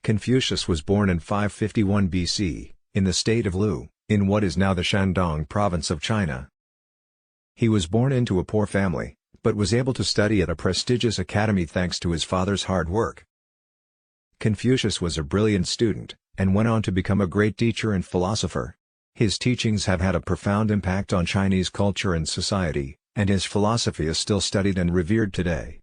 Confucius was born in 551 BC, in the state of Lu, in what is now the Shandong province of China. He was born into a poor family, but was able to study at a prestigious academy thanks to his father's hard work. Confucius was a brilliant student, and went on to become a great teacher and philosopher. His teachings have had a profound impact on Chinese culture and society, and his philosophy is still studied and revered today.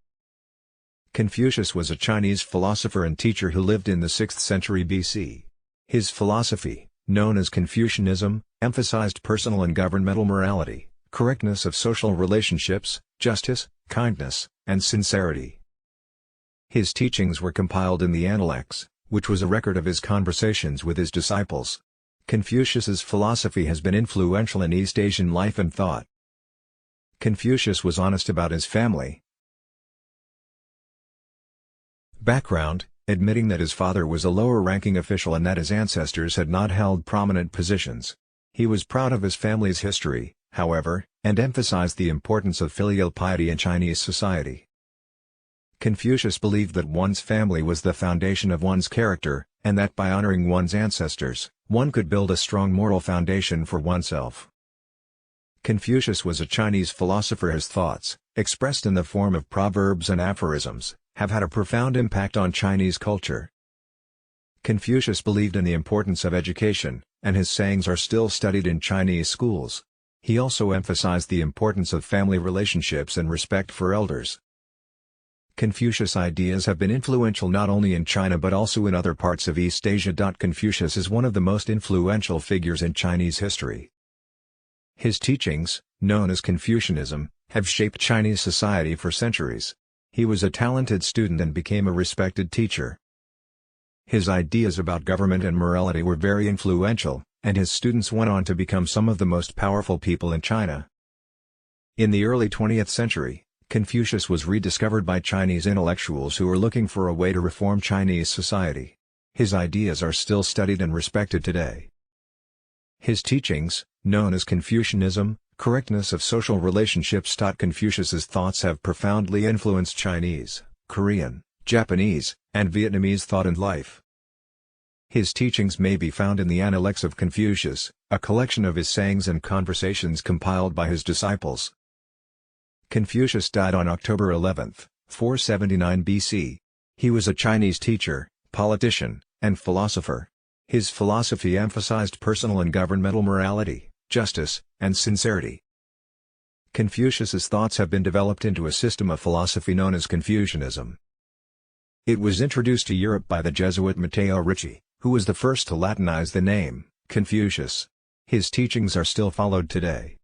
Confucius was a Chinese philosopher and teacher who lived in the 6th century BC. His philosophy, known as Confucianism, emphasized personal and governmental morality, correctness of social relationships, justice, kindness, and sincerity. His teachings were compiled in the Analects, which was a record of his conversations with his disciples. Confucius's philosophy has been influential in East Asian life and thought. Confucius was honest about his family. Background: admitting that his father was a lower-ranking official and that his ancestors had not held prominent positions. He was proud of his family's history, however, and emphasized the importance of filial piety in Chinese society. Confucius believed that one's family was the foundation of one's character, and that by honoring one's ancestors, one could build a strong moral foundation for oneself. Confucius was a Chinese philosopher. His thoughts, expressed in the form of proverbs and aphorisms, have had a profound impact on Chinese culture. Confucius believed in the importance of education, and his sayings are still studied in Chinese schools. He also emphasized the importance of family relationships and respect for elders. Confucius' ideas have been influential not only in China but also in other parts of East Asia. Confucius is one of the most influential figures in Chinese history. His teachings, known as Confucianism, have shaped Chinese society for centuries. He was a talented student and became a respected teacher. His ideas about government and morality were very influential, and his students went on to become some of the most powerful people in China. In the early 20th century, Confucius was rediscovered by Chinese intellectuals who were looking for a way to reform Chinese society. His ideas are still studied and respected today. His teachings, known as Confucianism, correctness of social relationships. Confucius's thoughts have profoundly influenced Chinese, Korean, Japanese, and Vietnamese thought and life. His teachings may be found in the Analects of Confucius, a collection of his sayings and conversations compiled by his disciples. Confucius died on October 11, 479 BC. He was a Chinese teacher, politician, and philosopher. His philosophy emphasized personal and governmental morality, justice, and sincerity. Confucius's thoughts have been developed into a system of philosophy known as Confucianism. It was introduced to Europe by the Jesuit Matteo Ricci, who was the first to Latinize the name, Confucius. His teachings are still followed today.